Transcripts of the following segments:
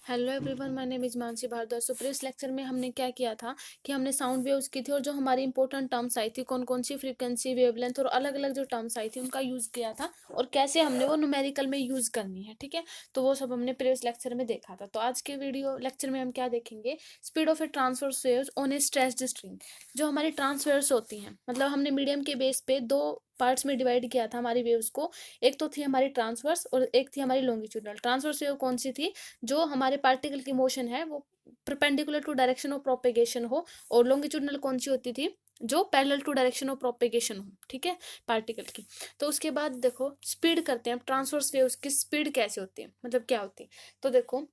Hello everyone, my name is Mansi Bhardwaj. So previous lecture में हमने क्या किया था कि हमने साउंड वेव्स की थी और जो हमारी इंपॉर्टेंट टर्म्स आई थी, कौन कौन सी फ्रीक्वेंसी, वेवलेंथ और अलग अलग जो टर्म्स आई थी उनका यूज किया था और कैसे हमने वो न्यूमेरिकल में यूज करनी है। ठीक है, तो वो सब हमने प्रीवियस लेक्चर में देखा था। तो आज के वीडियो लेक्चर में हम क्या देखेंगे, speed of a transverse waves on A stretched string. जो हमारी ट्रांसवर्स होती हैं, मतलब हमने मीडियम के बेस पे दो पार्ट्स में डिवाइड किया था हमारी वेव्स को। एक तो थी हमारी ट्रांसवर्स और एक थी हमारी लॉन्गिट्यूडनल। ट्रांसवर्स वेव कौन सी थी, जो हमारे पार्टिकल की मोशन है वो perpendicular to direction of propagation हो, और लॉन्गिट्यूडनल कौन सी होती थी, जो parallel to direction of propagation हो। ठीक है, पार्टिकल की। तो उसके बाद देखो स्पीड करते हैं, ट्रांसवर्स वेव्स की स्पीड कैसे होती है, मतलब क्या होती है। तो देखो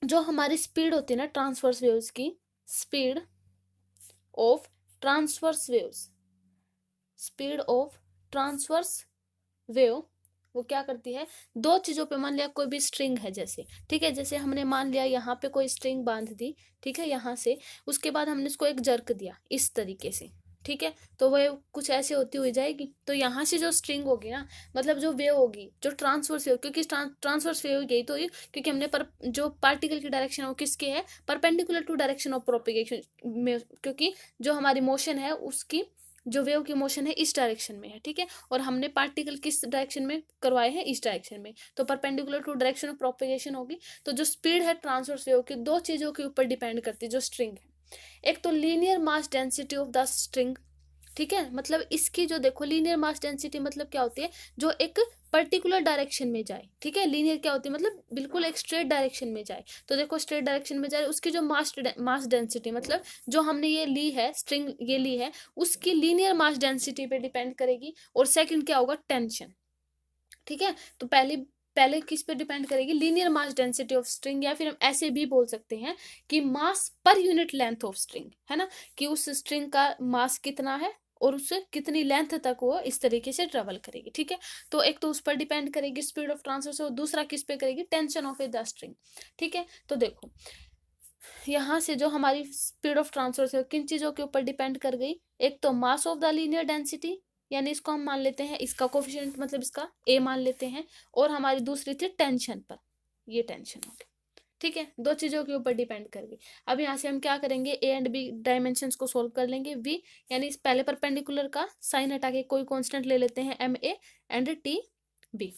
जो हमारी स्पीड होती है ना ट्रांसवर्स वेव्स की, speed of transverse waves, speed of transverse wave वो क्या करती है, दो चीजों पे, मान लिया कोई भी स्ट्रिंग है जैसे, ठीक है, जैसे हमने मान लिया यहाँ पे कोई स्ट्रिंग बांध दी, ठीक है, यहाँ से, उसके बाद हमने इसको एक जर्क दिया इस तरीके से, ठीक है, तो वह कुछ ऐसे होती हुई जाएगी। तो यहाँ से जो स्ट्रिंग होगी ना, मतलब जो वेव होगी, जो ट्रांसवर्स वेव, क्योंकि ट्रांसवर्स वेव गई तो ये, क्योंकि हमने जो पार्टिकल की डायरेक्शन है वो किसके है, perpendicular to direction of propagation में, क्योंकि जो हमारी मोशन है उसकी, जो वेव की मोशन है इस डायरेक्शन में है, ठीक है, और हमने पार्टिकल किस डायरेक्शन में करवाए हैं, इस डायरेक्शन में, तो perpendicular to direction of propagation होगी। तो जो स्पीड है ट्रांसवर्स वेव की, दो चीजों के ऊपर डिपेंड करती है जो स्ट्रिंग है। एक तो linear mass density of the string, ठीक है, मतलब इसकी जो देखो लीनियर मास डेंसिटी मतलब क्या होती है, जो एक पर्टिकुलर डायरेक्शन में जाए, ठीक है, लीनियर क्या होती है, मतलब बिल्कुल एक स्ट्रेट डायरेक्शन में जाए। तो देखो स्ट्रेट डायरेक्शन में जाए, उसकी जो मास डेंसिटी, मतलब जो हमने ये ली है स्ट्रिंग, ये ली है, उसकी लीनियर मास डेंसिटी पे डिपेंड करेगी। और सेकंड क्या होगा, टेंशन। ठीक है, तो पहले पहले किस पे डिपेंड करेगी, linear mass density of string, या फिर हम ऐसे भी बोल सकते हैं कि मास per unit length of string, है ना, कि उस स्ट्रिंग का मास कितना है और उससे कितनी लेंथ तक वो इस तरीके से ट्रेवल करेगी। ठीक है, तो एक तो उस पर डिपेंड करेगी स्पीड ऑफ ट्रांसवर्स, और दूसरा किस पे करेगी, tension of A the string. ठीक है, तो देखो यहाँ से जो हमारी स्पीड ऑफ ट्रांसवर्स है किन चीजों के ऊपर डिपेंड कर गई, एक तो mass of the linear density, यानी इसको हम मान लेते हैं, इसका कोफिशिएंट मतलब इसका ए मान लेते हैं, और हमारी दूसरी थी टेंशन पर, ये टेंशन होगी। ठीक है, दो चीजों के ऊपर डिपेंड कर गई। अब यहाँ से हम क्या करेंगे, ए एंड बी डायमेंशन को सोल्व कर लेंगे। वी यानी इस पहले परपेंडिकुलर का साइन हटा के कोई कांस्टेंट ले लेते हैं, M A and T B.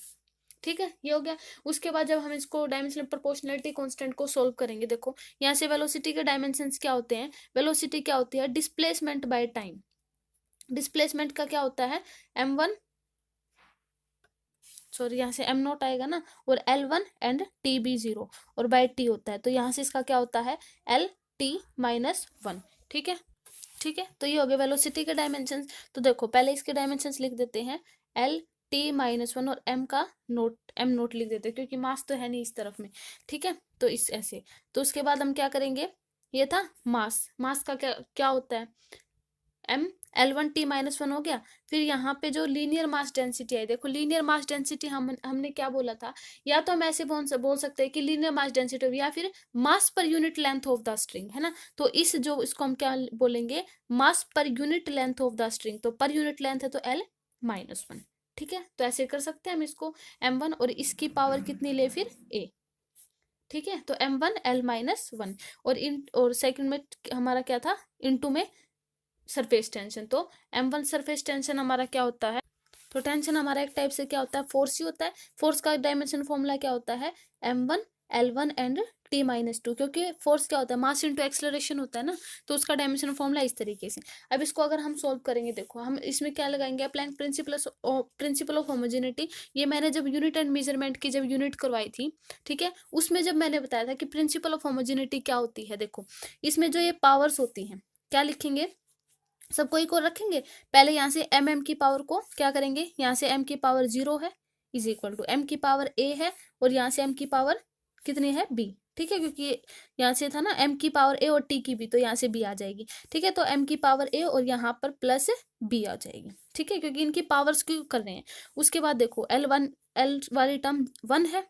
ठीक है, ये हो गया। उसके बाद जब हम इसको डायमेंशनल प्रोपोर्शनलिटी कांस्टेंट को सोल्व करेंगे, देखो यहाँ से वेलोसिटी के डायमेंशंस क्या होते हैं, वेलोसिटी क्या होती है, डिस्प्लेसमेंट बाय टाइम। डिस्प्लेसमेंट का क्या होता है, m1, सॉरी यहाँ से m0 आएगा ना, और l1 एंड tb0, और बाय टी होता है, तो यहाँ से इसका क्या होता है, l t-1। ठीक है, ठीक है, तो ये हो गया वेलोसिटी के डायमेंशन। तो देखो पहले इसके डायमेंशन लिख देते हैं, l t-1, और m नोट लिख देते हैं, क्योंकि मास तो है नहीं इस तरफ में। ठीक है, तो इस ऐसे, तो उसके बाद हम क्या करेंगे, ये था मास, मास का क्या क्या होता है, m l1t-1 हो गया। फिर यहाँ पे जो लीनियर मास डेंसिटी है, देखो लीनियर मास डेंसिटी हमने क्या बोला था, या तो हम ऐसे बोल सकते हैं कि लीनियर मास डेंसिटी, या फिर mass per unit length of the string, है ना। तो इस जो इसको हम क्या बोलेंगे, mass per unit length of the string, तो पर यूनिट लेंथ है तो l-1। ठीक है, तो ऐसे कर सकते हैं हम इसको, m1, और इसकी पावर कितनी ले फिर a। ठीक है, तो m1 l-1, और सेकंड में हमारा क्या था, इनटू में सरफेस टेंशन। तो m1 सरफेस टेंशन हमारा क्या होता है, तो टेंशन हमारा एक टाइप से क्या होता है, फोर्स ही होता है। फोर्स का डायमेंशन फॉर्मूला क्या होता है, m1 l1 एंड t-2, क्योंकि फोर्स क्या होता है, मास इनटू एक्सेलरेशन होता है ना, तो उसका डायमेंशन फॉर्मूला इस तरीके से। अब इसको अगर हम सोल्व करेंगे, देखो हम इसमें क्या लगाएंगे, प्लैंक प्रिंसिपल ऑफ होमोजेनिटी। ये मैंने जब यूनिट एंड मेजरमेंट की जब यूनिट करवाई थी, ठीक है, उसमें जब मैंने बताया था कि प्रिंसिपल ऑफ होमोजेनिटी क्या होती है, देखो इसमें जो ये पावर्स होती हैं, क्या लिखेंगे, सबको इक्वल रखेंगे। पहले यहाँ से m की पावर को क्या करेंगे, यहाँ से m की पावर 0 है इज इक्वल टू m की पावर a है, और यहाँ से m की पावर कितनी है b। ठीक है, क्योंकि यहाँ से था ना m की पावर a और t की b, तो यहाँ से b आ जाएगी। ठीक है, तो m की पावर a और यहाँ पर प्लस b आ जाएगी। ठीक है, क्योंकि इनकी पावर्स क्यों कर रहे हैं। उसके बाद देखो l वाली टर्म 1 है,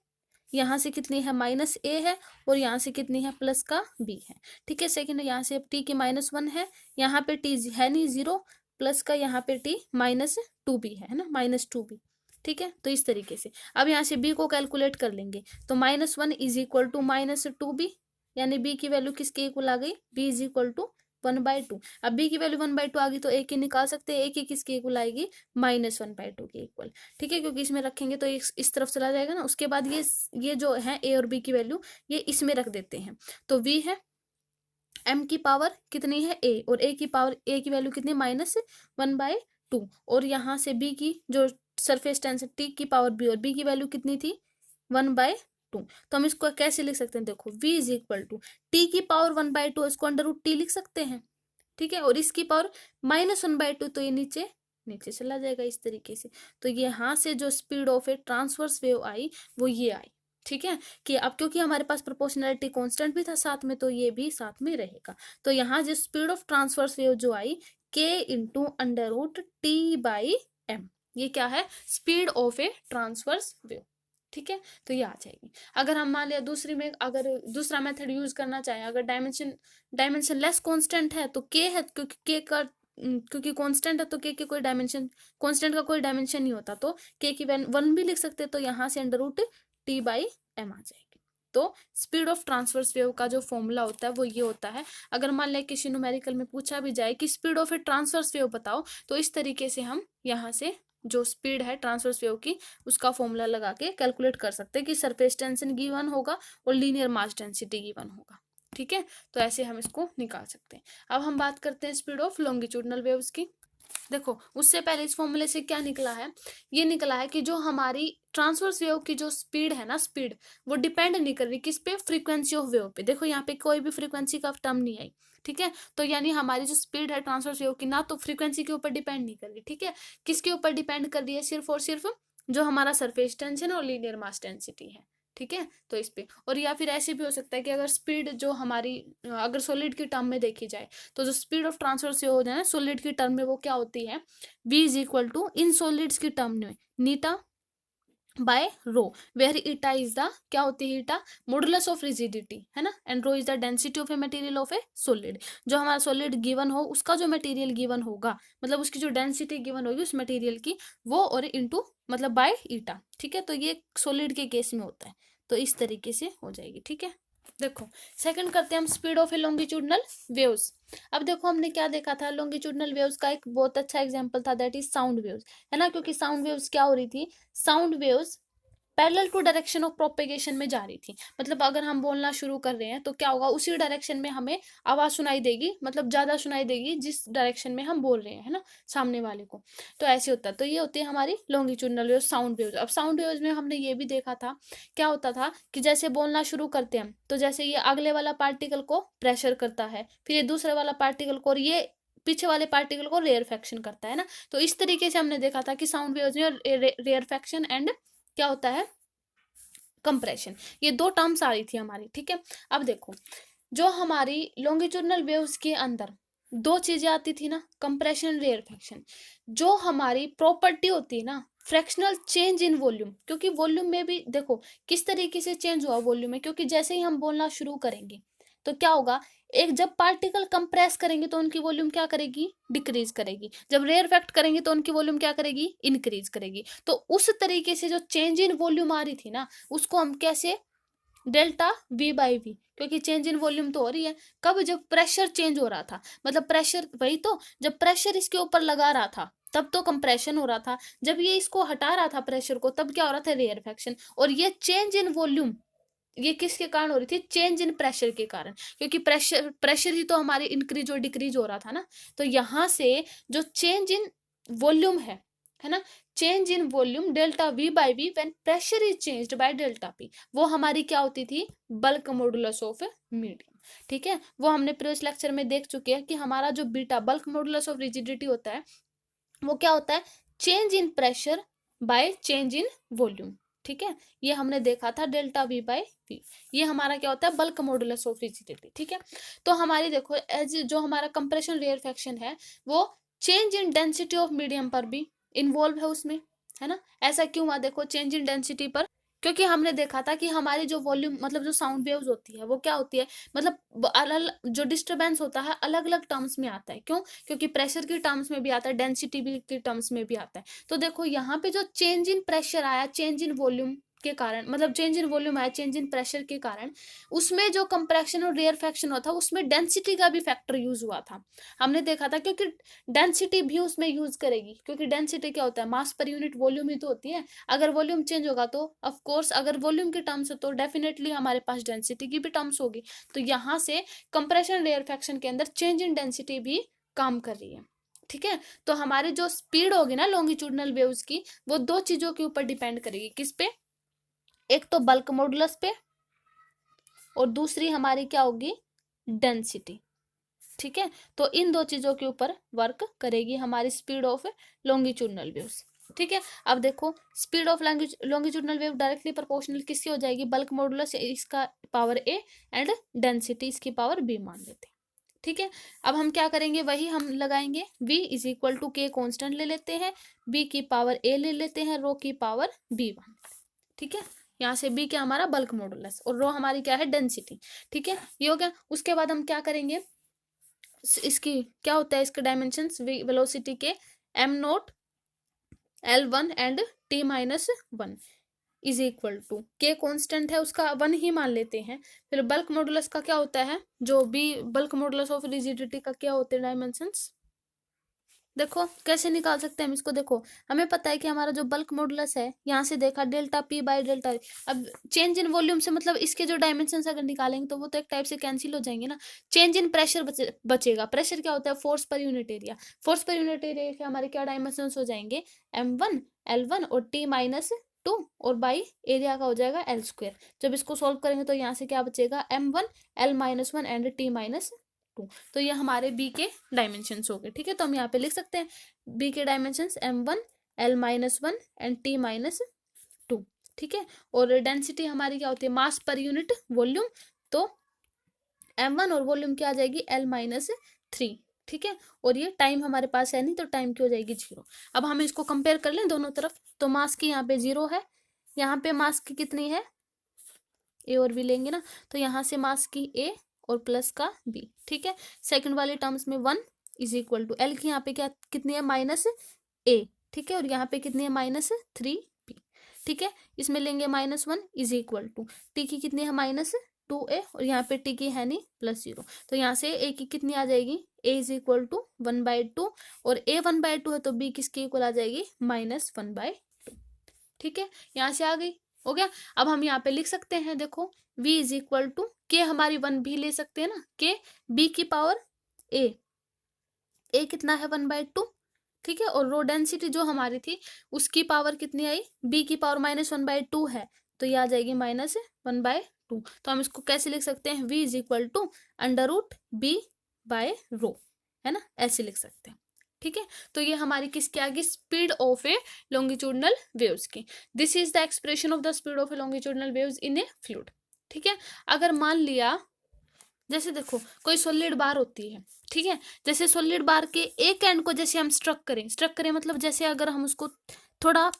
यहाँ से कितनी है, -a है, और यहाँ से कितनी है, प्लस का b है। ठीक है, सेकंड यहाँ से t की -1 है, यहाँ पे t है नहीं 0, प्लस का यहाँ पे t -2b है ना, -2b। ठीक है। तो इस तरीके से अब यहाँ से बी को कैलकुलेट कर लेंगे, तो -1 इज इक्वल टू -2b, यानी बी की वैल्यू किसके इक्वल आ गई, b इज इक्वल टू 1/2। अब बी की वैल्यू 1/2 आ गई तो ए की निकाल सकते हैं, ए की किसके इक्वल आएगी, -1/2 के इक्वल, ठीक है, क्योंकि इसमें रखेंगे तो इस तरफ चला जाएगा ना। उसके बाद ये जो है ए और बी की वैल्यू ये इसमें रख देते हैं, तो v है m की पावर कितनी है a, और a की पावर a की वैल्यू कितनी, -1/2, और यहाँ से b की जो सरफेस टेंशन t की पावर b, और b की वैल्यू कितनी थी 1/2। तो हम इसको कैसे लिख सकते हैं, देखो v is equal to t की पावर 1/2, इसको √t लिख सकते हैं, ठीक है, और इसकी पावर -1/2, तो ये नीचे नीचे चला जाएगा इस तरीके से। तो यहाँ से जो speed of a transverse wave आई वो ये आई, ठीक है, कि अब क्योंकि हमारे पास प्रोपोर्शनैलिटी कांस्टेंट भी था साथ में, तो ये भी साथ में रहेगा। तो यहाँ जो स्पीड ऑफ ट्रांसवर्स वेव जो आई k इंटू √t/m, ये क्या है, speed of a transverse wave, ठीक है। तो ये आ जाएगी। अगर हम मान लिया दूसरी में, अगर दूसरा मेथड यूज करना चाहें, अगर डायमेंशन लेस कांस्टेंट है तो k है, क्योंकि कांस्टेंट है तो k की कोई डायमेंशन, कांस्टेंट का कोई डायमेंशन नहीं होता, तो k की 1 भी लिख सकते हैं, तो यहाँ से √t/m आ जाएगी। तो स्पीड ऑफ ट्रांसवर्स वेव का जो फॉर्मूला होता है वो ये होता है। अगर मान लें किसी न्यूमेरिकल में पूछा भी जाए कि speed of a transverse wave बताओ, तो इस तरीके से हम यहाँ से जो स्पीड है ट्रांसवर्स वेव की उसका फॉर्मूला लगा के कैलकुलेट कर सकते हैं कि सरफेस टेंशन गिवन होगा और लीनियर मास डेंसिटी गिवन होगा, ठीक है। तो ऐसे हम इसको निकाल सकते हैं। अब हम बात करते हैं स्पीड ऑफ लॉन्गिट्यूडनल वेव्स की। देखो उससे पहले इस फॉर्मूले से क्या निकला है, ये निकला है कि जो हमारी ट्रांसवर्स वेव की जो स्पीड है ना, स्पीड वो डिपेंड नहीं कर रही किस पे, फ्रीक्वेंसी ऑफ वेव पे। देखो यहाँ पे कोई भी फ्रीक्वेंसी का टर्म नहीं आई, ठीक है, तो यानी हमारी जो स्पीड है ट्रांसवर्स वेव की ना तो फ्रीक्वेंसी के ऊपर डिपेंड नहीं कर रही, ठीक है, किसके ऊपर डिपेंड कर रही है, सिर्फ और सिर्फ जो हमारा सरफेस टेंशन और लीनियर मास डेंसिटी है, ठीक है। तो इस पे, और या फिर ऐसे भी हो सकता है कि अगर स्पीड जो हमारी अगर सॉलिड की टर्म में देखी जाए, तो जो स्पीड ऑफ ट्रांसफर से हो जाए सॉलिड की टर्म में वो क्या होती है, v is equal to in solids की टर्म में eta by rho, where eta is the क्या होती है, ईटा मॉडुलस ऑफ रिजिडिटी है ना, and rho is the density of a material of a solid. जो हमारा सॉलिड गिवन हो उसका जो मटेरियल गिवन होगा, मतलब उसकी जो डेंसिटी गिवन होगी उस मटेरियल की, वो और इनटू मतलब बाय ईटा, ठीक है। तो ये सॉलिड के केस में होता है, तो इस तरीके से हो जाएगी, ठीक है। देखो सेकंड करते हैं हम speed of a longitudinal waves. अब देखो हमने क्या देखा था, लॉन्गिट्यूडनल वेव्स का एक बहुत अच्छा एग्जांपल था, दैट इज साउंड वेव्स, है ना, क्योंकि साउंड वेव्स क्या हो रही थी, sound waves parallel to direction of propagation में जा रही थी। मतलब अगर हम बोलना शुरू कर रहे हैं तो क्या होगा, उसी डायरेक्शन में हमें आवाज सुनाई देगी, मतलब ज्यादा सुनाई देगी जिस डायरेक्शन में हम बोल रहे हैं, है ना, सामने वाले को। तो ऐसे होता है, तो ये होती है हमारी लॉन्गिट्यूडनल वेव, साउंड वेव्स। अब साउंड वेव्स में हमने ये भी देखा था, क्या होता था कि जैसे बोलना शुरू करते हैं तो जैसे ये अगले वाला पार्टिकल को प्रेशर करता है, फिर ये दूसरे वाला पार्टिकल को, और ये पीछे वाले पार्टिकल को रेयरफेक्शन करता है ना। तो इस तरीके से हमने देखा था कि साउंड वेव्स में रेयरफेक्शन एंड क्या होता है, कंप्रेशन, ये दो टर्म्स आ रही थी हमारी, ठीक है। अब देखो जो हमारी लॉन्गिट्यूडनल वेव्स के अंदर दो चीजें आती थी ना, कंप्रेशन, रेयरफेक्शन। जो हमारी प्रॉपर्टी होती है ना, फ्रैक्शनल चेंज इन वॉल्यूम, क्योंकि वॉल्यूम में भी देखो किस तरीके से चेंज हुआ वॉल्यूम में, क्योंकि जैसे ही हम बोलना शुरू करेंगे तो क्या होगा, एक जब पार्टिकल कंप्रेस करेंगे तो उनकी वॉल्यूम क्या करेगी, डिक्रीज करेगी, जब रेयरफेक्ट करेंगे तो उनकी वॉल्यूम क्या करेगी, इंक्रीज करेगी। तो उस तरीके से जो चेंज इन वॉल्यूम आ रही थी ना, उसको हम कैसे, डेल्टा v/v, क्योंकि चेंज इन वॉल्यूम तो हो रही है, कब, जब प्रेशर चेंज हो रहा था, मतलब प्रेशर वही तो, जब प्रेशर इसके ऊपर लगा रहा था तब तो कंप्रेशन हो रहा था, जब ये इसको हटा रहा था प्रेशर को तब क्या हो रहा था, रेयरफेक्शन। और ये चेंज इन वॉल्यूम ये किसके कारण हो रही थी, चेंज इन प्रेशर के कारण, क्योंकि प्रेशर ही तो हमारे इंक्रीज और डिक्रीज हो रहा था ना। तो यहाँ से जो चेंज इन वॉल्यूम है ना, change in volume delta v/v when pressure is changed by delta p, वो हमारी क्या होती थी, बल्क मॉडुलस ऑफ मीडियम, ठीक है। वो हमने प्रीवियस लेक्चर में देख चुके हैं कि हमारा जो beta bulk modulus of rigidity होता है वो क्या होता है, change in pressure by change in volume, ठीक है। ये हमने देखा था डेल्टा v/v, ये हमारा क्या होता है, बल्क मॉडुलस ऑफ रिजिडिटी, ठीक है। तो हमारी देखो एज जो हमारा कंप्रेशन रेयरफेक्शन है वो change in density of medium पर भी इन्वॉल्व है उसमें, है ना। ऐसा क्यों हुआ, देखो चेंज इन डेंसिटी पर क्योंकि हमने देखा था कि हमारी जो वॉल्यूम मतलब जो साउंड वेव्स होती है वो क्या होती है, मतलब अलग जो डिस्टरबेंस होता है अलग अलग टर्म्स में आता है। क्यों? क्योंकि प्रेशर की टर्म्स में भी आता है, डेंसिटी भी के टर्म्स में भी आता है। तो देखो यहाँ पे जो चेंज इन प्रेशर आया, चेंज इन वॉल्यूम के कारण, मतलब चेंज इन वॉल्यूम आया चेंज इन प्रेशर के कारण, उसमें जो कंप्रेशन और रेयरफेक्शन हुआ था उसमें डेंसिटी का भी फैक्टर यूज हुआ था। हमने देखा था, क्योंकि डेंसिटी भी उसमें यूज करेगी, क्योंकि डेंसिटी क्या होता है, मास पर यूनिट वॉल्यूम ही तो होती है। अगर वॉल्यूम चेंज होगा तो ऑफ कोर्स, अगर वॉल्यूम की टर्म्स हो तो डेफिनेटली हमारे पास डेंसिटी की भी टर्म्स होगी। तो यहाँ से कंप्रेशन रेयरफेक्शन के अंदर चेंज इन डेंसिटी भी काम कर रही है। ठीक है, तो हमारी जो स्पीड होगी ना लॉन्गिट्यूडनल वेव्स की, वो दो चीजों के ऊपर डिपेंड करेगी। किस पे? एक तो बल्क मॉडुलस पे, और दूसरी हमारी क्या होगी, डेंसिटी। ठीक है, तो इन दो चीजों के ऊपर वर्क करेगी हमारी स्पीड ऑफ लॉन्गिट्यूडनल वेव्स। ठीक है, अब देखो speed of longitudinal wave directly proportional किससे हो जाएगी, बल्क मॉडुलस इसका पावर ए एंड डेंसिटी इसकी पावर बी मान लेते हैं। ठीक है, अब हम क्या करेंगे, वही हम लगाएंगे, v इज इक्वल टू के कॉन्स्टेंट ले लेते हैं, b की पावर a ले लेते हैं, रो की पावर b वन। ठीक है, यहाँ से b क्या हमारा बल्क मॉडुलस और रो हमारी क्या है, डेंसिटी। ठीक है, ये हो गया। उसके बाद हम क्या करेंगे, इसकी क्या होता है, इसके डायमेंशंस वेलोसिटी के M naught L1 and t minus one is equal to के कॉन्स्टेंट है उसका वन ही मान लेते हैं। फिर बल्क मॉडुलस का क्या होता है, जो B bulk modulus of rigidity का क्या होते हैं डायमेंशंस, देखो कैसे निकाल सकते हैं हम इसको। देखो हमें पता है कि हमारा जो बल्क मॉडुलस है, यहाँ से देखा डेल्टा पी बाई डेल्टा। अब चेंज इन वॉल्यूम से मतलब इसके जो डायमेंशंस अगर निकालेंगे तो वो तो एक टाइप से कैंसिल हो जाएंगे ना। चेंज इन प्रेशर बचेगा। प्रेशर क्या होता है, force per unit area. Force per unit area के हमारे क्या डायमेंशंस हो जाएंगे, m1 L1 और t माइनस टू, और बाई एरिया का हो जाएगा एल स्क्वायर। जब इसको सोल्व करेंगे तो यहाँ से क्या बचेगा, m1 L minus one and t minus two. तो ये हमारे b के डायमेंशंस हो गए। ठीक है, तो हम यहाँ पे लिख सकते हैं b के dimensions m1 L minus one and t minus two. ठीक है, और डेंसिटी हमारी क्या होती है, मास पर यूनिट वॉल्यूम। तो m1 और वॉल्यूम क्या आ जाएगी, L माइनस थ्री। ठीक है, और ये टाइम हमारे पास है नहीं तो टाइम की हो जाएगी जीरो। अब हम इसको कंपेयर कर लें दोनों तरफ, तो मास की यहाँ पे जीरो है, यहाँ पे मास की कितनी है, ए और बी लेंगे ना, तो यहाँ से मास की ए और प्लस का बी। ठीक है, सेकंड वाले टर्म्स में one is equal to L की यहाँ पे क्या कितनी है, माइनस ए। ठीक है, और यहाँ पे कितनी है, माइनस थ्री बी। ठीक है, इसमें लेंगे minus one is equal to T की कितनी है, माइनस टू ए, और यहाँ पे टी की है नहीं प्लस जीरो। तो यहाँ से ए की कितनी आ जाएगी, A is equal to one by two, और ए वन बाई टू है तो बी किसकी इक्वल आ जाएगी, माइनस वन बाई टू। ठीक है, यहाँ से आ गई, हो गया। अब हम यहाँ पे लिख सकते हैं, देखो v इज इक्वल टू के, हमारी वन भी ले सकते हैं ना, के b की पावर a कितना है, वन बाई टू। ठीक है, और रो डेंसिटी जो हमारी थी उसकी पावर कितनी आई, b की power minus one by to है, तो ये आ जाएगी माइनस वन बाई टू। तो हम इसको कैसे लिख सकते हैं, v is equal to under root b by rho, है ना, ऐसे लिख सकते हैं। ठीक है, तो ये हमारी किसकी आ गई, speed of a longitudinal waves की। This is the expression of the speed of a longitudinal waves in a fluid. ठीक है, अगर मान लिया जैसे देखो कोई सॉलिड बार होती है, ठीक है, जैसे सॉलिड बार के एक एंड को जैसे हम स्ट्रक करें मतलब जैसे अगर हम उसको थोड़ा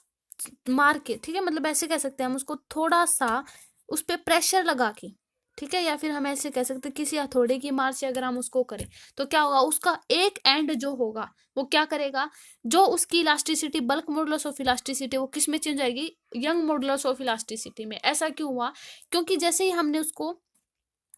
मार के, ठीक है, मतलब ऐसे कह सकते हैं हम उसको थोड़ा सा उस पर प्रेशर लगा के, ठीक है, या फिर हम ऐसे कह सकते हैं किसी हथौड़े की मार से अगर हम उसको करें तो क्या होगा, उसका एक एंड जो होगा वो क्या करेगा, जो उसकी elasticity bulk modulus of elasticity वो किस में चेंज आएगी, यंग मॉडुलस ऑफ इलास्टिसिटी में। ऐसा क्यों हुआ, क्योंकि जैसे ही हमने उसको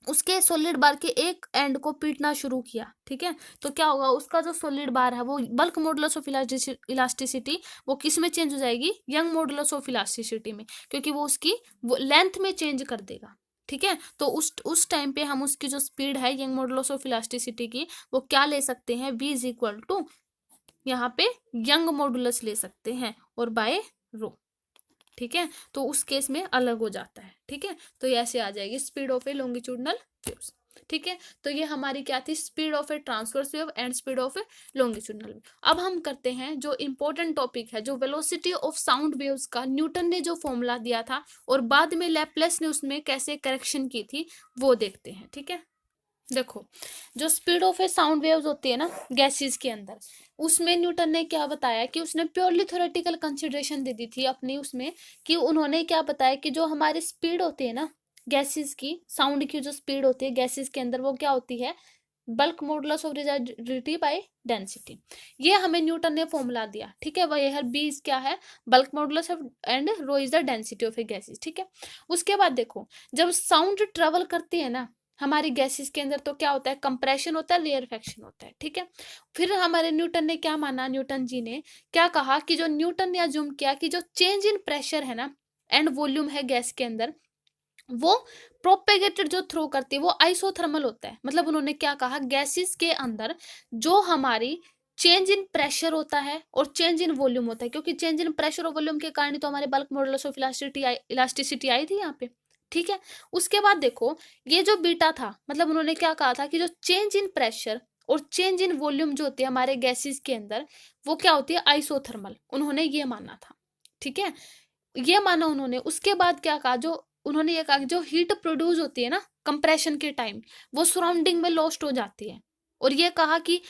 उसके सॉलिड बार के एक एंड को पीटना शुरू किया, ठीक है, तो क्या होगा, उसका जो सॉलिड बार है वो बल्क मॉडुलस ऑफ इलास्टिसिटी वो किस में चेंज हो जाएगी, यंग मॉडुलस ऑफ इलास्टिसिटी में, क्योंकि वो उसकी वो लेंथ में चेंज कर देगा। ठीक है, तो उस टाइम पे हम उसकी जो स्पीड है यंग मॉडुलस ऑफ इलास्टिसिटी की वो क्या ले सकते हैं, v इज इक्वल टू यहाँ पे यंग मॉडुलस ले सकते हैं और बाय रो। ठीक है, तो उस केस में अलग हो जाता है। ठीक है, तो ये ऐसे आ जाएगी speed of a longitudinal waves. ठीक है, तो ये हमारी क्या थी, speed of a transverse wave and speed of a longitudinal wave. अब हम करते हैं जो इंपॉर्टेंट टॉपिक है, जो वेलोसिटी ऑफ साउंड वेव्स का न्यूटन ने जो फॉर्मूला दिया था और बाद में लैपलेस ने उसमें कैसे करेक्शन की थी वो देखते हैं। ठीक है, देखो, जो speed of a sound waves होती है ना गैसेस के अंदर, उसमें न्यूटन ने क्या बताया कि उसने प्योरली थ्योरेटिकल कंसिडरेशन दे दी थी अपनी उसमें, कि उन्होंने क्या बताया कि जो हमारी स्पीड होती है ना गैसेस की, साउंड की जो स्पीड होती है गैसेस के अंदर, वो क्या होती है, bulk modulus of rigidity by density. ये हमें न्यूटन ने फॉर्मूला दिया, ठीक है। वह है बी क्या है, bulk modulus of and rho is the density of a gases, ठीक है। उसके बाद देखो, जब साउंड ट्रेवल करती है ना हमारी गैसेस के अंदर, तो क्या होता है, कंप्रेशन होता है, रेयरफेक्शन होता है, ठीक है। फिर हमारे न्यूटन ने क्या माना, न्यूटन जी ने क्या कहा कि जो न्यूटन ने अज्यूम किया कि जो चेंज इन प्रेशर है ना एंड वॉल्यूम है गैस के अंदर, वो प्रोपेगेटेड जो थ्रो करती है वो आइसोथर्मल होता है। मतलब उन्होंने क्या कहा, गैसेस के अंदर जो हमारी चेंज इन प्रेशर होता है और चेंज इन वॉल्यूम होता है, क्योंकि चेंज इन प्रेशर और वॉल्यूम के कारण तो हमारे बल्क मॉडुलस ऑफ इलास्टिसिटी आई थी यहाँ पे, ठीक है। उसके बाद देखो, ये जो बीटा था, मतलब उन्होंने क्या कहा था कि जो चेंज इन प्रेशर और चेंज इन वॉल्यूम जो होती है हमारे गैसेस के अंदर, वो क्या होती है, आइसोथर्मल। उन्होंने ये माना था, ठीक है, ये माना उन्होंने। उसके बाद क्या कहा, जो उन्होंने ये कहा कि जो हीट प्रोड्यूस होती है ना कंप्रेशन के टाइम, वो सराउंडिंग में लॉस्ट हो जाती है। और ये कहा कि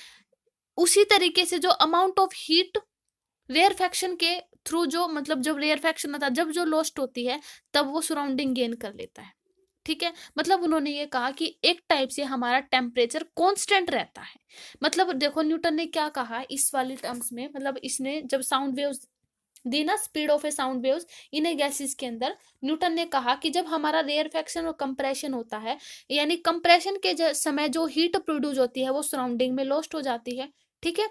उसी तरीके से जो अमाउंट ऑफ हीट रेयरफेक्शन के थ्रू, जो मतलब जब रेयरफेक्शन होता है, जब जो लॉस्ट होती है, तब वो सराउंडिंग गेन कर लेता है, ठीक है। मतलब उन्होंने ये कहा कि एक टाइप से हमारा टेम्परेचर कांस्टेंट रहता है। मतलब देखो, न्यूटन ने क्या कहा इस वाली टर्म्स में, मतलब इसने जब साउंड वेव्स दी ना, speed of a sound waves in a gases के अंदर, न्यूटन ने कहा कि जब हमारा रेयरफेक्शन और कंप्रेशन होता है, यानी कंप्रेशन के समय जो हीट प्रोड्यूस होती है वो सराउंडिंग में लॉस्ट हो जाती है, ठीक है।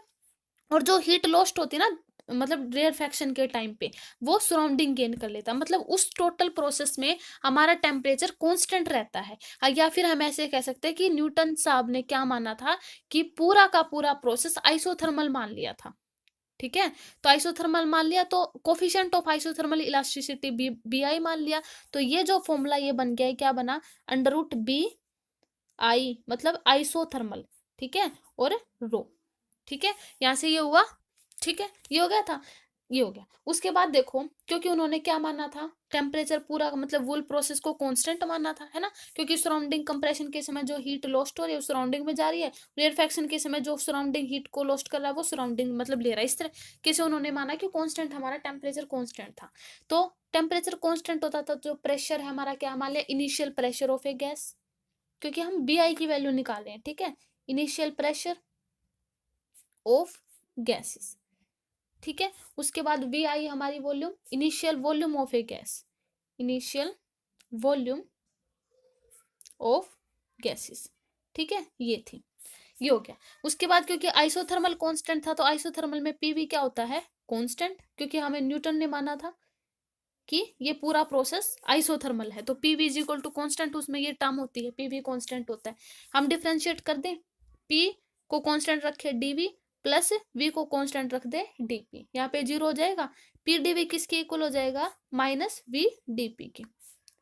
और जो हीट लॉस्ट होती है ना, मतलब रेयरफेक्शन के टाइम पे, वो सराउंडिंग गेन कर लेता है। मतलब उस टोटल प्रोसेस में हमारा टेम्परेचर कांस्टेंट रहता है। या फिर हम ऐसे कह सकते हैं कि न्यूटन साहब ने क्या माना था कि पूरा का पूरा प्रोसेस आइसोथर्मल मान लिया था, ठीक है। तो आइसोथर्मल मान लिया, तो coefficient of isothermal elasticity B I मान लिया। तो ये जो फॉर्मूला ये बन गया है, क्या बना, अंडर रूट बी आई, मतलब आइसोथर्मल, ठीक है, और रो, ठीक है। यहां से ये हुआ, ठीक है, ये हो गया था, ये हो गया। उसके बाद देखो, क्योंकि उन्होंने क्या माना था, टेम्परेचर पूरा मतलब वूल प्रोसेस को कांस्टेंट माना था, है ना, क्योंकि सराउंडिंग कंप्रेशन के समय जो हीट लॉस्ट हो रही है वो सराउंडिंग में जा रही है, रेयरफेक्शन के समय जो सराउंडिंग हीट को लॉस्ट कर रहा है वो सराउंडिंग मतलब ले रहा है। इस तरह कैसे उन्होंने माना कि कांस्टेंट हमारा टेम्परेचर कांस्टेंट था। तो टेम्परेचर कांस्टेंट होता था, जो प्रेशर है हमारा क्या मान लिया, initial pressure of a gas, क्योंकि हम बी आई की वैल्यू निकाल रहे हैं, ठीक है, इनिशियल प्रेशर ऑफ गैसेस, ठीक है। उसके बाद वी आई हमारी volume, initial volume of a gas, initial volume of gases, ठीक है, ये थी, ये हो गया। उसके बाद क्योंकि आइसोथर्मल कांस्टेंट था, तो आइसोथर्मल में पीवी क्या होता है, कांस्टेंट, क्योंकि हमें न्यूटन ने माना था कि ये पूरा प्रोसेस आइसोथर्मल है। तो PV is equal to constant, उसमें ये टर्म होती है, पीवी कांस्टेंट होता है। हम डिफ्रेंशिएट कर दें, पी को कांस्टेंट रखे डीवी, प्लस वी को कांस्टेंट रख दे डीपी, यहाँ पे जीरो हो जाएगा। पी डीवी किसके इक्वल हो जाएगा, माइनस वी डीपी की,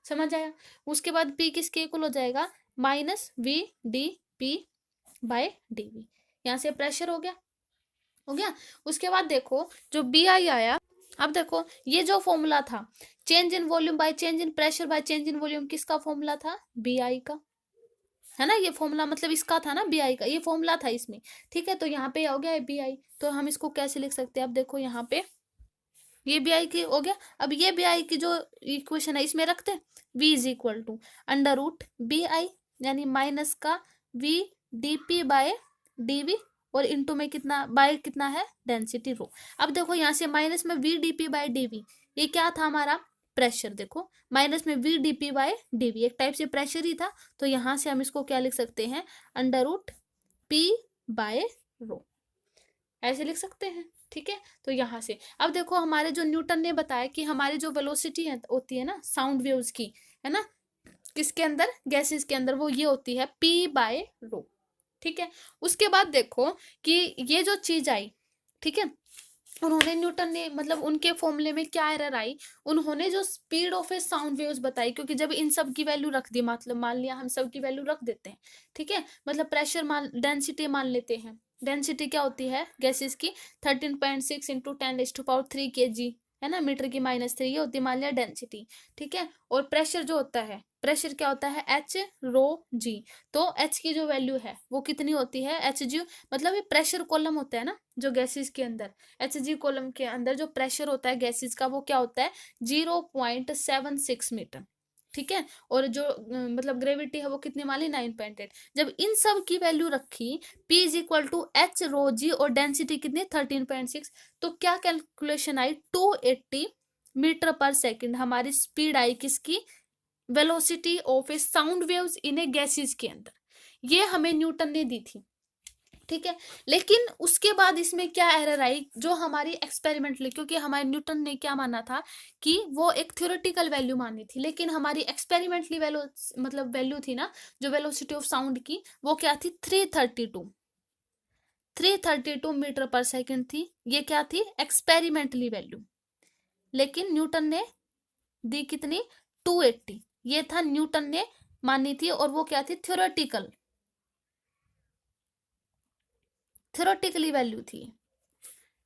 समझ आया। उसके बाद पी किसके इक्वल हो जाएगा, minus V D P by DV. यहाँ से प्रेशर हो गया, हो गया। उसके बाद देखो, जो बी आई आया, अब देखो ये जो फॉर्मूला था, change in volume by change in pressure by change in volume, किसका फॉर्मूला था, बी आई का, है ना। ये फॉर्मूला मतलब इसका था ना, बी आई का ये फॉर्मूला था इसमें, ठीक है। तो यहाँ पे हो गया बी आई, तो हम इसको कैसे लिख सकते हैं, अब देखो यहाँ पे ये बी आई की हो गया। अब ये बी आई की जो इक्वेशन है इसमें रखते हैं, v is equal to under root B I, यानी माइनस का v D P by D V, और इंटू में कितना बाय कितना है, डेंसिटी रो। अब देखो यहाँ से माइनस में v D P by D V, ये क्या था हमारा, प्रेशर। देखो माइनस में v D P by D V एक टाइप से प्रेशर ही था। तो यहाँ से हम इसको क्या लिख सकते हैं, अंडर रूट पी बाय रो, ऐसे लिख सकते हैं, ठीक है। तो यहाँ से अब देखो, हमारे जो न्यूटन ने बताया कि हमारी जो वेलोसिटी है होती है ना साउंड वेव्स की, है ना, किसके अंदर, गैसेस के अंदर, वो ये होती है पी बाय रो, ठीक है। उसके बाद देखो कि ये जो चीज आई, ठीक है, उन्होंने न्यूटन ने मतलब उनके फॉर्मूले में क्या एरर आई, उन्होंने जो speed of a sound waves बताई, क्योंकि जब इन सब की वैल्यू रख दी, मतलब मान लिया हम सब की वैल्यू रख देते हैं, ठीक है, मतलब प्रेशर मान, डेंसिटी मान लेते हैं। डेंसिटी क्या होती है गैसेस की, 13.6 इंटू 10⁻³ kg, है ना, मीटर की -3, ये होती है मान लिया डेंसिटी, ठीक है। और प्रेशर जो होता है प्रेशर क्या होता है, एच रो जी। तो एच की जो वैल्यू है वो कितनी होती है, एच जी, मतलब ये प्रेशर कॉलम होता है ना जो गैसेस के अंदर, एच जी कॉलम के अंदर जो प्रेशर होता है गैसेस का वो क्या होता है, 0.76 मीटर। ठीक है, और जो मतलब ग्रेविटी है वो कितनी वाली, 9.8। जब इन सब की वैल्यू रखी, P is equal to H rho G और डेंसिटी कितनी 13.6, तो क्या कैलकुलेशन आई, 280 मीटर पर सेकंड हमारी स्पीड आई किसकी, velocity of a sound waves in a gases के अंदर, ये हमें न्यूटन ने दी थी। ठीक है, लेकिन उसके बाद इसमें क्या एरर आई, जो हमारी एक्सपेरिमेंटली, क्योंकि हमारे न्यूटन ने क्या माना था कि वो एक थ्योरेटिकल वैल्यू मानी थी, लेकिन हमारी एक्सपेरिमेंटली वैल्यू, मतलब वैल्यू थी ना जो वेलोसिटी ऑफ साउंड की, वो क्या थी, 332 मीटर पर सेकंड थी। ये क्या थी, एक्सपेरिमेंटली वैल्यू, लेकिन न्यूटन ने दी कितनी, 280। ये था न्यूटन ने मानी थी, और वो क्या थी, थ्योरेटिकली वैल्यू थी,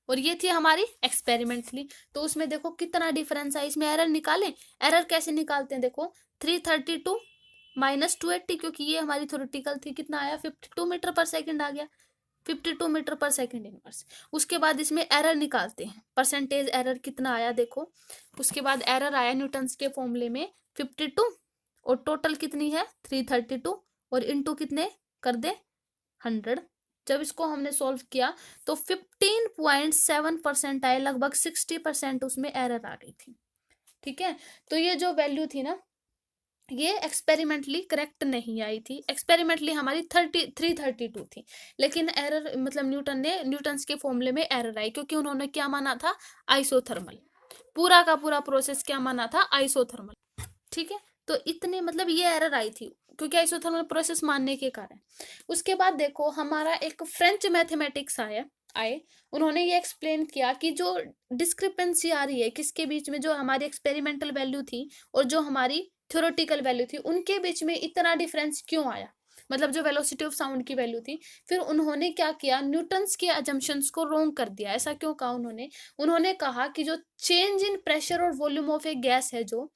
और ये थी हमारी एक्सपेरिमेंटली। तो उसमें देखो कितना डिफरेंस है, इसमें एरर निकाले, एरर कैसे निकालते हैं, देखो 332 माइनस 280, क्योंकि ये हमारी थ्योरेटिकल थी, कितना आया, 52 मीटर पर सेकंड आ गया, 52 मीटर पर सेकंड इनवर्स। उसके बाद इसमें एरर निकालते हैं, परसेंटेज एरर कितना आया देखो, उसके बाद एरर आया न्यूटन्स के फॉर्मूले में 52, और टोटल कितनी है 332, और इनटू कितने कर दे 100। जब इसको हमने सॉल्व किया तो 15.7% आए, लगभग 60% उसमें एरर आ गई थी। ठीक है, तो ये जो वैल्यू थी ना, ये एक्सपेरिमेंटली करेक्ट नहीं आई थी, एक्सपेरिमेंटली हमारी 332 थी, लेकिन एरर मतलब न्यूटन्स के फॉर्मूले में एरर आई, क्योंकि उन्होंने क्या माना था, आइसोथर्मल, पूरा का पूरा प्रोसेस क्या माना था, आइसोथर्मल। ठीक है, तो इतने मतलब ये एरर आई थी, क्योंकि आइसोथर्मल प्रोसेस मानने के कारण। उसके बाद देखो हमारा एक फ्रेंच मैथमेटिक्स आए, उन्होंने ये एक्सप्लेन किया कि जो डिस्क्रिपेंसी आ रही है किसके बीच में, जो हमारी एक्सपेरिमेंटल वैल्यू थी और जो हमारी थ्योरेटिकल वैल्यू थी, उनके बीच में इतना डिफरेंस क्यों आया, मतलब जो वेलोसिटी ऑफ साउंड की वैल्यू थी। फिर उन्होंने क्या किया, न्यूटन्स के अजम्पशंस को रॉन्ग कर दिया। ऐसा क्यों कहा उन्होंने कहा कि जो चेंज इन प्रेशर और वॉल्यूम ऑफ ए गैस है, जो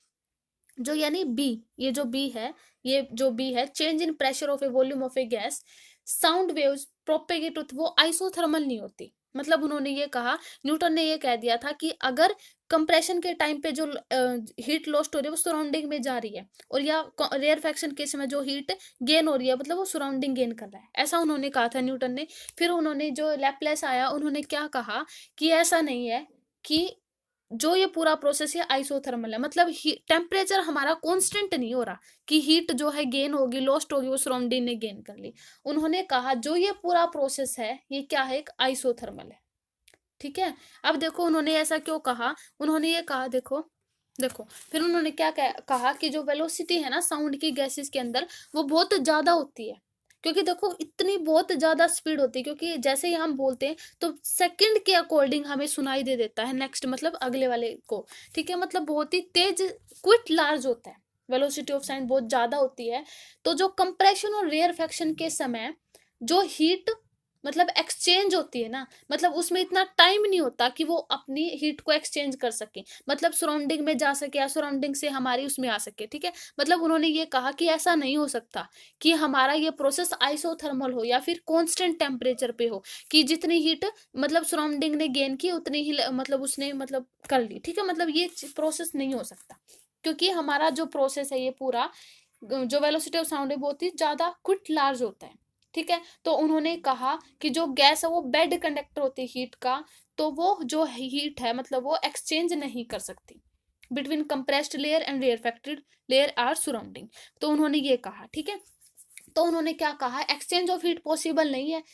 जो यानी बी, ये जो बी है, ये जो बी है, change in pressure of A volume of a gas, sound waves propagate होती, वो आइसोथर्मल नहीं होती। मतलब उन्होंने ये कहा, न्यूटन ने ये कह दिया था कि अगर कंप्रेशन के टाइम पे जो हीट लॉस्ट हो रही है वो सराउंडिंग में जा रही है, और या रेयरफेक्शन केस में जो हीट गेन हो रही है, मतलब वो सराउंडिंग गेन कर रहा है, ऐसा उन्होंने कहा था न्यूटन ने। फिर उन्होंने जो लैपलेस आया, उन्होंने क्या कहा कि ऐसा नहीं है, कि जो ये पूरा प्रोसेस है आइसोथर्मल है, मतलब टेम्परेचर हमारा कांस्टेंट नहीं हो रहा, कि हीट जो है गेन होगी, लॉस्ट होगी, वो सराउंडिंग ने गेन कर ली। उन्होंने कहा जो ये पूरा प्रोसेस है ये क्या है, एक आइसोथर्मल है। ठीक है, अब देखो उन्होंने ऐसा क्यों कहा, उन्होंने ये कहा, देखो देखो फिर उन्होंने क्या कहा कि जो वेलोसिटी है ना साउंड की गैसेस के अंदर, वो बहुत ज्यादा होती है, क्योंकि देखो इतनी बहुत ज्यादा स्पीड होती है, क्योंकि जैसे ही हम बोलते हैं तो सेकंड के अकॉर्डिंग हमें सुनाई दे देता है नेक्स्ट, मतलब अगले वाले को। ठीक है, मतलब बहुत ही तेज, क्विट लार्ज होता है, वेलोसिटी ऑफ साउंड बहुत ज्यादा होती है। तो जो कंप्रेशन और रेयरफेक्शन के समय जो हीट मतलब एक्सचेंज होती है ना, मतलब उसमें इतना टाइम नहीं होता कि वो अपनी हीट को एक्सचेंज कर सके, मतलब सराउंडिंग में जा सके या सराउंडिंग से हमारी उसमें आ सके। ठीक है, मतलब उन्होंने ये कहा कि ऐसा नहीं हो सकता कि हमारा ये प्रोसेस आइसोथर्मल हो या फिर कांस्टेंट टेम्परेचर पे हो, कि जितनी हीट मतलब सराउंडिंग ने गेन की उतनी ही मतलब उसने मतलब कर ली। ठीक है, मतलब ये प्रोसेस नहीं हो सकता, क्योंकि हमारा जो प्रोसेस है ये पूरा, जो वेलोसिटी ऑफ साउंड है बहुत ही ज्यादा क्विक लार्ज होता है। ठीक है, तो उन्होंने कहा कि जो गैस है वो बेड कंडक्टर होती है हीट का, तो वो जो हीट है मतलब वो एक्सचेंज नहीं कर सकती between compressed layer and rarefacted layer or surrounding. तो उन्होंने ये कहा, ठीक है, तो उन्होंने क्या कहा, एक्सचेंज ऑफ हीट पॉसिबल नहीं है,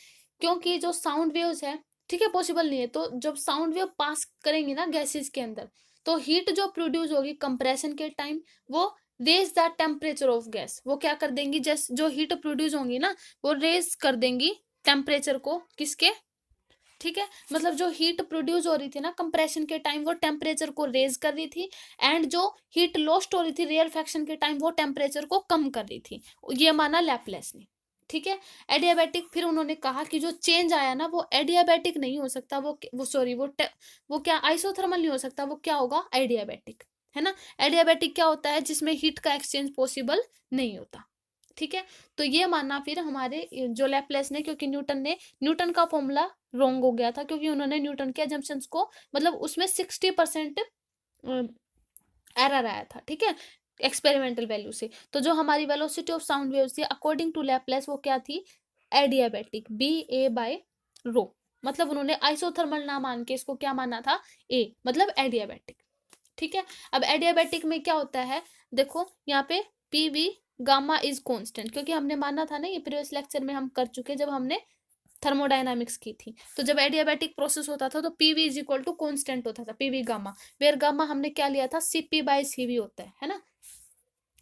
क्योंकि जो साउंड वेव्स है, ठीक है, पॉसिबल नहीं है। तो जब साउंड वेव पास करेंगी ना गैसेस के अंदर, तो हीट जो प्रोड्यूस होगी कंप्रेशन के टाइम, वो raise the temperature of gas, वो क्या कर देंगी, जस्ट जो हीट प्रोड्यूस होंगी ना वो रेज कर देंगी टेम्परेचर को, किसके, ठीक है, मतलब जो हीट प्रोड्यूस हो रही थी ना कंप्रेशन के टाइम, वो टेम्परेचर को रेज कर रही थी, एंड जो हीट लॉस्ट हो रही थी रेयरफेक्शन के टाइम, वो टेम्परेचर को कम कर रही थी। ये माना लैपलेस ने। ठीक है, एडियाबैटिक, फिर उन्होंने कहा कि जो चेंज आया ना वो एडियाबैटिक नहीं हो सकता, वो सॉरी वो क्या आइसोथर्मल नहीं हो सकता, वो क्या होगा, एडियाबैटिक। है ना। एडियाबैटिक क्या होता है, जिसमें हीट का एक्सचेंज पॉसिबल नहीं होता। ठीक है, तो ये मानना फिर हमारे जो लैपलेस ने, क्योंकि न्यूटन का फॉर्मूला रॉन्ग हो गया था, क्योंकि उन्होंने न्यूटन के अजम्पशंस को मतलब उसमें 60% एरर आया था। ठीक है, एक्सपेरिमेंटल वैल्यू से। तो जो हमारी वेलोसिटी ऑफ साउंड वेव्स थी अकॉर्डिंग टू लैपलेस, वो क्या थी, एडियाबैटिक, BA/ρ। मतलब उन्होंने आइसोथर्मल ना मान के इसको क्या माना था, ए, मतलब एडियाबैटिक। ठीक है, अब एडियाबैटिक में क्या होता है, देखो यहाँ पे PV गामा इज कांस्टेंट, क्योंकि हमने माना था ना, ये प्रीवियस लेक्चर में हम कर चुके जब हमने थर्मोडायनामिक्स की थी। तो जब एडियाबैटिक प्रोसेस होता था तो PV is equal to constant होता था, PV गामा, वेयर गामा हमने क्या लिया था, CP/CV होता है ना।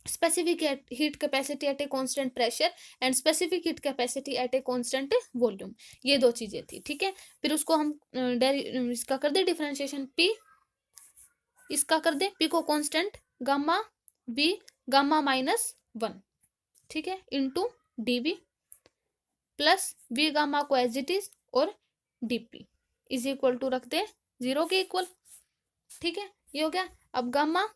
Specific heat capacity eight a constant pressure and specific heat capacity eight a constant volume, ये दो चीजें थी। ठीक है, फिर उसको हम इसका कर दे डिफरेंशिएशन, P इसका कर दे, P को कांस्टेंट, गामा V गामा-1, ठीक है, into DV plus V gamma को एज इट इज, और DP इज इक्वल टू रख दे 0 के इक्वल। ठीक है, ये हो गया। अब गामा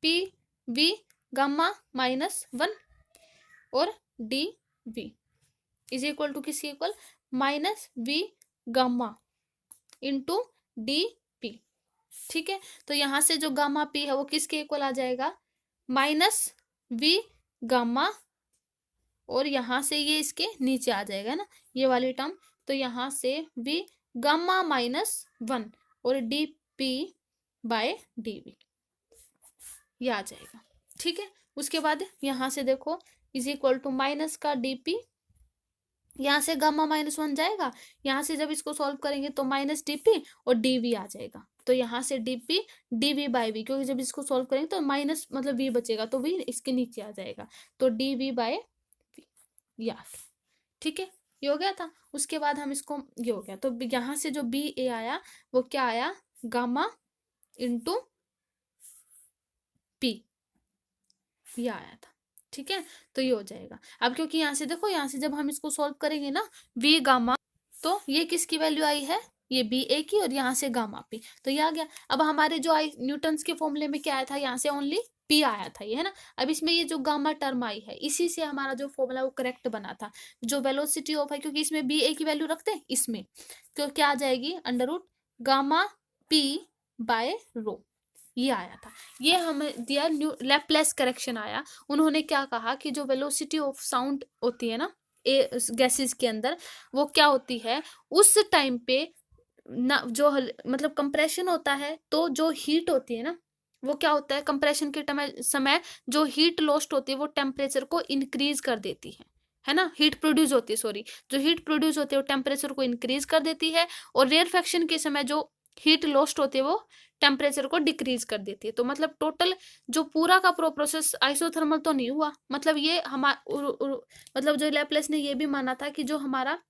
PV गामा-1 और DV इज इक्वल टू किसके equal, -V gamma into DP। ठीक है, तो यहां से जो गामा P है वो किसके इक्वल आ जाएगा, -V गामा, और यहां से ये इसके नीचे आ जाएगा ना ये वाली टर्म, तो यहां से V गामा-1 और DP/DV ये आ जाएगा। ठीक है, उसके बाद यहां से देखो इज इक्वल टू माइनस का DP, यहाँ से गामा-1 जाएगा, यहाँ से जब इसको सॉल्व करेंगे तो -DP और DV आ जाएगा, तो यहाँ से DP DV/V, क्योंकि जब इसको सॉल्व करेंगे तो माइनस मतलब V बचेगा, तो V इसके नीचे आ जाएगा, तो DV/V या। ठीक है, ये हो गया था। उसके बाद हम इसको, ये हो गया, तो यहाँ से जो BA आया वो क्या आया, गामा इंटू P, ये आया था। ठीक है, तो ये हो जाएगा। अब क्योंकि यहाँ से देखो, यहाँ से जब हम इसको सॉल्व करेंगे ना, V गामा, तो ये किसकी वैल्यू आई है, ये BA की, और यहाँ से गामा P, तो ये आ गया। अब हमारे जो आई न्यूटन्स के फॉर्मूले में क्या आया था, यहाँ से ओनली P आया था, ये है ना। अब इसमें ये जो गामा टर्म आई है, इसी से हमारा जो फॉर्मूला वो करेक्ट बना था। जो वेलोसिटी ऑफ है, क्योंकि इसमें BA की वैल्यू रखते हैं इसमें, तो क्या आ जाएगी, अंडर रूट गामा P/ρ, ये आया था। ये हमें दिया न्यू लैपलेस करेक्शन आया। उन्होंने क्या कहा कि जो वेलोसिटी ऑफ साउंड होती है ना गैसेस के अंदर, वो क्या होती है उस टाइम पे ना, जो मतलब कंप्रेशन होता है, तो जो हीट होती है ना, वो क्या होता है, कंप्रेशन के समय जो हीट लॉस्ट होती है वो टेम्परेचर को इंक्रीज कर देती है ना, हीट प्रोड्यूस होती है, सॉरी, जो हीट प्रोड्यूस होती है वो टेम्परेचर को इंक्रीज कर देती है, और रेयरफेक्शन के समय जो हीट लॉस्ट होती है वो टेम्परेचर को डिक्रीज कर देती है। तो मतलब टोटल जो पूरा का प्रोसेस आइसोथर्मल तो नहीं हुआ, मतलब ये मतलब जो लैपलेस ने ये भी माना था कि जो हमारा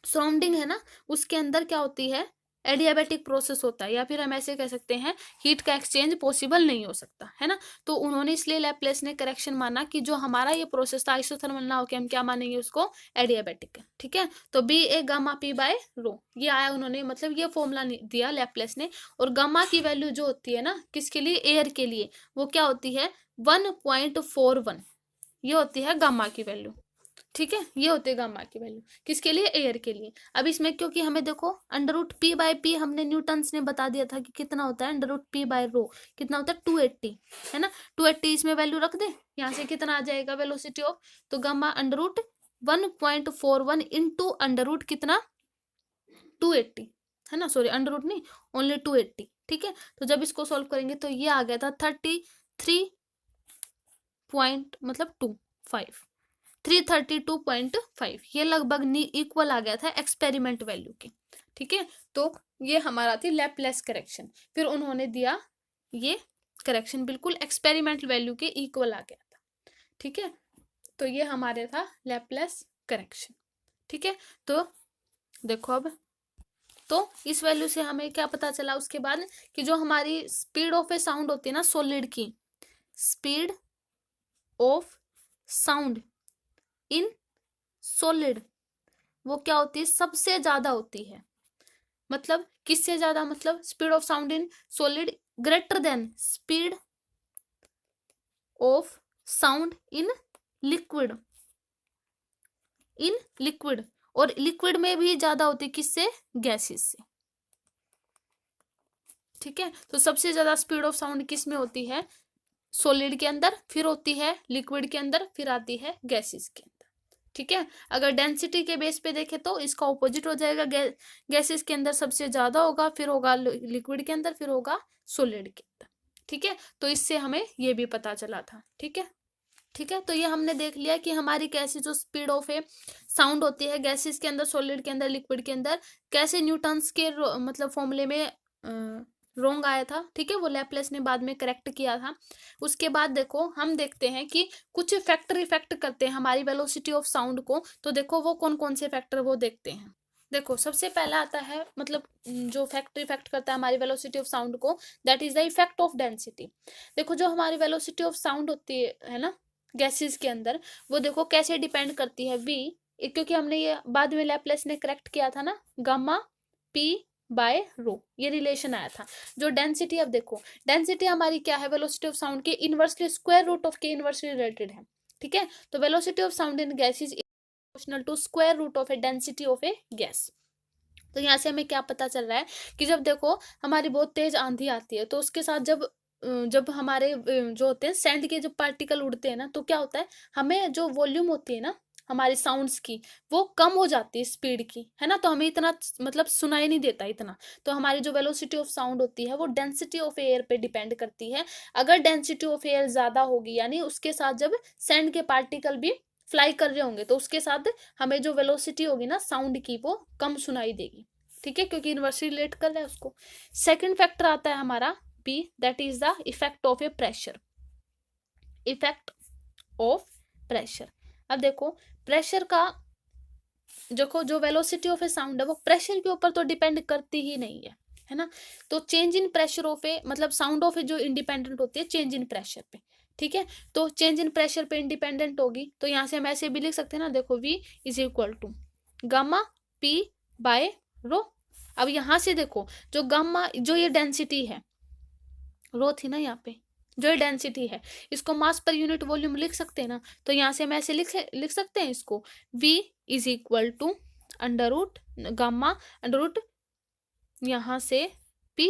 सराउंडिंग है ना, उसके अंदर क्या होती है, एडियाबैटिक प्रोसेस होता है, या फिर हम ऐसे कह सकते हैं हीट का एक्सचेंज पॉसिबल नहीं हो सकता, है ना। तो उन्होंने इसलिए लैपलेस ने करेक्शन माना कि जो हमारा ये प्रोसेस था आइसोथर्मल ना होकर हम क्या मानेंगे उसको, एडियाबैटिक है। ठीक है, तो BA गामा P/ρ ये आया, उन्होंने मतलब ये फॉर्मूला दिया लैपलेस ने। और गामा की वैल्यू जो होती है ना, किसके लिए, एयर के लिए, वो क्या होती है 1.41, ये होती है गामा की वैल्यू। ठीक है, ये होते गामा की वैल्यू किसके लिए, एयर के लिए। अब इसमें क्योंकि हमें देखो √P/P हमने न्यूटन्स ने बता दिया था कि कितना होता है, √P/ρ कितना होता है 280, है ना। 280 इसमें वैल्यू रख दे, यहाँ से कितना आ जाएगा वेलोसिटी ऑफ, तो गामा √1.41 इंटू अंडर कितना 280, है ना, सॉरी अंडर नहीं, ओनली 280। ठीक है, तो जब इसको सॉल्व करेंगे तो ये आ गया था 33 पॉइंट मतलब 25 332.5, ये लगभग इक्वल आ गया था एक्सपेरिमेंट वैल्यू के। ठीक है, तो ये हमारा थी लैपलेस करेक्शन। फिर उन्होंने दिया ये करेक्शन बिल्कुल एक्सपेरिमेंट वैल्यू के इक्वल आ गया था। ठीक है, तो ये हमारे था लैपलेस करेक्शन। ठीक है, तो देखो अब, तो इस वैल्यू से हमें क्या पता चला उसके बाद, कि जो हमारी स्पीड ऑफ ए साउंड होती है ना सॉलिड की, speed of sound in solid, वो क्या होती है, सबसे ज्यादा होती है। मतलब किससे ज्यादा, मतलब speed of sound in solid greater than speed of sound in liquid, in liquid, और लिक्विड में भी ज्यादा होती है किससे, गैसेस से। ठीक है, तो सबसे ज्यादा स्पीड ऑफ साउंड किस में होती है, सॉलिड के अंदर, फिर होती है लिक्विड के अंदर, फिर आती है गैसेस के अंदर। ठीक है, अगर डेंसिटी के बेस पे देखें तो इसका ऑपोजिट हो जाएगा, गैसेस के अंदर सबसे ज्यादा होगा, फिर होगा लिक्विड के अंदर, फिर होगा सॉलिड के अंदर। ठीक है, तो इससे हमें ये भी पता चला था। ठीक है, ठीक है, तो ये हमने देख लिया कि हमारी कैसी जो स्पीड ऑफ ए साउंड होती है गैसेस के अंदर, सॉलिड के अंदर, लिक्विड के अंदर, कैसे न्यूटन्स के मतलब फॉर्मूले में रोंग आया था। ठीक है, वो लैपलेस ने बाद में करेक्ट किया था। उसके बाद देखो हम देखते हैं कि कुछ फैक्टर इफेक्ट करते हैं हमारी वेलोसिटी ऑफ साउंड को। तो देखो वो कौन कौन से फैक्टर वो देखते हैं। देखो सबसे पहला आता है, मतलब जो फैक्टर इफेक्ट करता है हमारी वेलोसिटी ऑफ साउंड को, that is the effect of density. देखो जो हमारी वेलोसिटी ऑफ साउंड होती है ना गैसेस के अंदर, वो देखो कैसे डिपेंड करती है वी, क्योंकि हमने ये बाद में लैपलेस ने करेक्ट किया था ना, गामा पी बाय रो, ये रिलेशन आया था। जो डेंसिटी, अब देखो डेंसिटी हमारी क्या है, वेलोसिटी ऑफ साउंड के इनवर्सली स्क्वायर रूट ऑफ के इनवर्सली रिलेटेड है। ठीक है, तो velocity of sound in gas is proportional to square root of a density of a gas. तो यहाँ से हमें क्या पता चल रहा है कि जब देखो हमारी बहुत तेज आंधी आती है, तो उसके साथ जब हमारे जो होते हैं सैंड के जब पार्टिकल उड़ते हैं ना, तो क्या होता है, हमें जो वॉल्यूम होती है ना हमारी साउंड्स की, वो कम हो जाती है स्पीड की, है ना, तो हमें इतना मतलब सुनाई नहीं देता इतना। तो हमारी जो वेलोसिटी ऑफ साउंड होती है वो डेंसिटी ऑफ एयर पे डिपेंड करती है। अगर डेंसिटी ऑफ एयर ज्यादा होगी, यानी उसके साथ जब सैंड के पार्टिकल भी फ्लाई कर रहे होंगे, तो उसके साथ हमें जो वेलोसिटी होगी ना साउंड की, वो कम सुनाई देगी। ठीक है, क्योंकि इनवर्सली रिलेट कर रहा है उसको। सेकंड फैक्टर आता है हमारा P, that is the effect of a pressure, effect of pressure। अब देखो प्रेशर का देखो जो वेलोसिटी ऑफ ए साउंड है वो प्रेशर के ऊपर तो डिपेंड करती ही नहीं है ना। तो चेंज इन प्रेशर ऑफ ए, मतलब साउंड ऑफ ए जो इंडिपेंडेंट होती है चेंज इन प्रेशर पे। ठीक है, तो चेंज इन प्रेशर पे इंडिपेंडेंट होगी, तो यहाँ से हम ऐसे भी लिख सकते हैं ना, देखो V is equal to gamma P by rho. अब यहाँ से देखो जो गामा, जो ये डेंसिटी है, रो थी ना यहाँ पे, जो डेंसिटी है, इसको मास पर यूनिट वॉल्यूम लिख सकते हैं ना। तो यहाँ से हम ऐसे लिख सकते हैं इसको, V is equal to under root gamma under root यहाँ से P,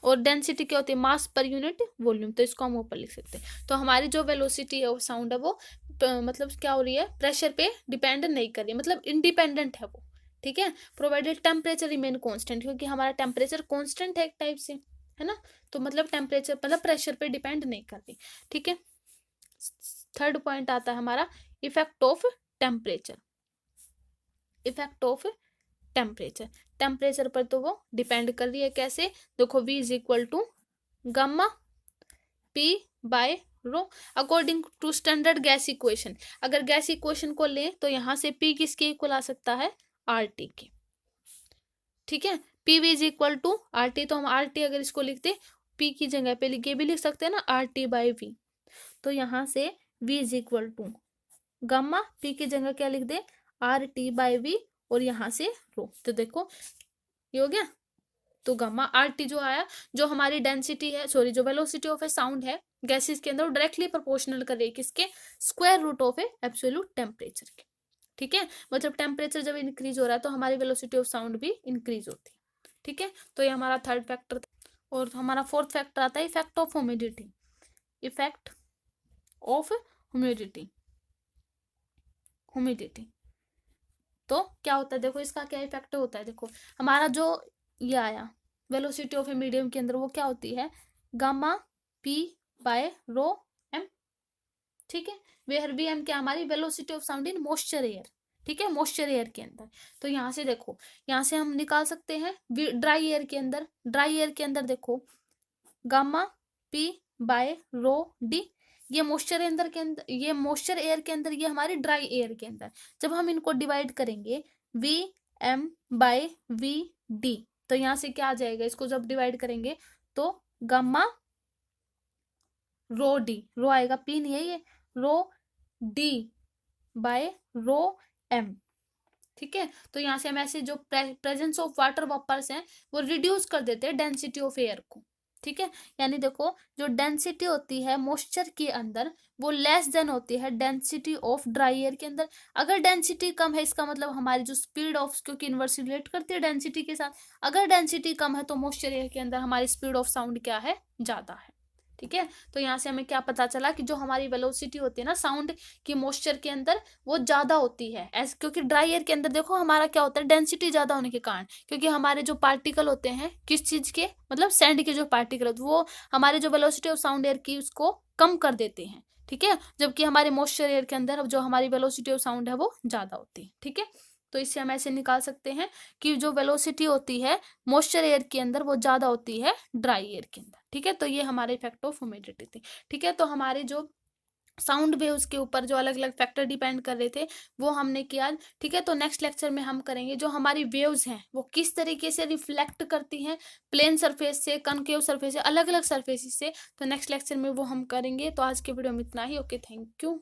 और डेंसिटी क्या होती है, मास पर यूनिट वॉल्यूम, तो इसको हम ऊपर लिख सकते हैं। तो हमारी जो वेलोसिटी है वो साउंड है वो मतलब क्या हो रही है, प्रेशर पे डिपेंड नहीं कर रही है, मतलब इंडिपेंडेंट है वो। ठीक है, प्रोवाइडेड टेम्परेचर रिमेन कांस्टेंट, क्योंकि हमारा टेम्परेचर कांस्टेंट है एक टाइप से, है ना, तो मतलब टेम्परेचर मतलब प्रेशर पे डिपेंड नहीं करती। ठीक है, थर्ड पॉइंट आता है हमारा effect of temperature, effect of temperature. Temperature पर तो वो डिपेंड कर रही है, कैसे, देखो V is equal to gamma P by rho according to standard gas equation. अगर गैस इक्वेशन को लें तो यहाँ से P किसके इक्वल आ सकता है, RT के। ठीक है, PV is equal to RT, तो हम RT अगर इसको लिखते P की जगह पे ये भी लिख सकते हैं ना, RT बाय V। तो यहाँ से V is equal to gamma P की जगह क्या लिख दे, RT बाय V, और यहाँ से रो। तो देखो ये हो गया, तो गामा RT जो आया, जो हमारी डेंसिटी है, सॉरी जो वेलोसिटी ऑफ ए साउंड है गैसेस के अंदर, वो डायरेक्टली प्रोपोर्शनल कर रही है किसके, square root of a absolute temperature के। ठीक है, मतलब टेम्परेचर जब इंक्रीज हो रहा है तो हमारी वेलोसिटी ऑफ साउंड भी इंक्रीज होती है। ठीक है, तो ये हमारा थर्ड फैक्टर था। और हमारा फोर्थ फैक्टर आता है effect of humidity, effect of humidity, humidity. तो क्या होता है, देखो इसका क्या इफेक्ट होता है, देखो हमारा जो ये आया वेलोसिटी ऑफ ए मीडियम के अंदर, वो क्या होती है, gamma P by row M। ठीक है, वेयर भी M क्या, हमारी velocity of sound in moisture air. ठीक है, मॉइस्चर एयर के अंदर। तो यहाँ से देखो, यहाँ से हम निकाल सकते हैं ड्राई एयर के अंदर, ड्राई एयर के अंदर देखो gamma P by row D, ये मॉइस्चर अंदर के अंदर, ये मॉइस्चर एयर के अंदर, ये हमारी ड्राई एयर के अंदर। जब हम इनको डिवाइड करेंगे VM बाय VD, तो यहाँ से क्या आ जाएगा, इसको जब डिवाइड करेंगे तो गामा रो D, रो आएगा, P नहीं है ये, रो D बाय रो M। ठीक है, तो यहाँ से हम ऐसे जो प्रेजेंस ऑफ वाटर वेपर्स हैं वो रिड्यूस कर देते हैं डेंसिटी ऑफ एयर को। ठीक है। यानी देखो जो डेंसिटी होती है मॉइस्चर के अंदर वो लेस देन होती है डेंसिटी ऑफ ड्राई एयर के अंदर। अगर डेंसिटी कम है इसका मतलब हमारी जो स्पीड ऑफ, क्योंकि इनवर्सली रिलेट करती है डेंसिटी के साथ, अगर डेंसिटी कम है तो मॉइस्चर एयर के अंदर हमारी स्पीड ऑफ साउंड क्या है, ज्यादा है। ठीक है। तो यहाँ से हमें क्या पता चला कि जो हमारी वेलोसिटी होती है ना साउंड की मॉइस्चर के अंदर वो ज्यादा होती है ऐसे, क्योंकि ड्राई एयर के अंदर देखो हमारा क्या होता है डेंसिटी ज्यादा होने के कारण, क्योंकि हमारे जो पार्टिकल होते हैं किस चीज के, मतलब सैंड के जो पार्टिकल होते हैं वो हमारे जो वेलोसिटी ऑफ साउंड एयर की उसको कम कर देते हैं। ठीक है। जबकि हमारे मॉइस्चर एयर के अंदर जो हमारी वेलोसिटी ऑफ साउंड है वो ज्यादा होती है। ठीक है। तो इससे हम ऐसे निकाल सकते हैं कि जो वेलोसिटी होती है मॉइस्चर एयर के अंदर वो ज्यादा होती है ड्राई एयर के अंदर। ठीक है। तो ये हमारे इफेक्ट ऑफ ह्यूमिडिटी थी। ठीक है। तो हमारे जो साउंड वेव्स के ऊपर जो अलग अलग फैक्टर डिपेंड कर रहे थे वो हमने किया। ठीक है। तो नेक्स्ट लेक्चर में हम करेंगे जो हमारी वेव्स हैं वो किस तरीके से रिफ्लेक्ट करती हैं प्लेन सरफेस से, कनकेव सरफेस से, अलग अलग सरफेस से। तो नेक्स्ट लेक्चर में वो हम करेंगे। तो आज के वीडियो में इतना ही। Okay, thank you.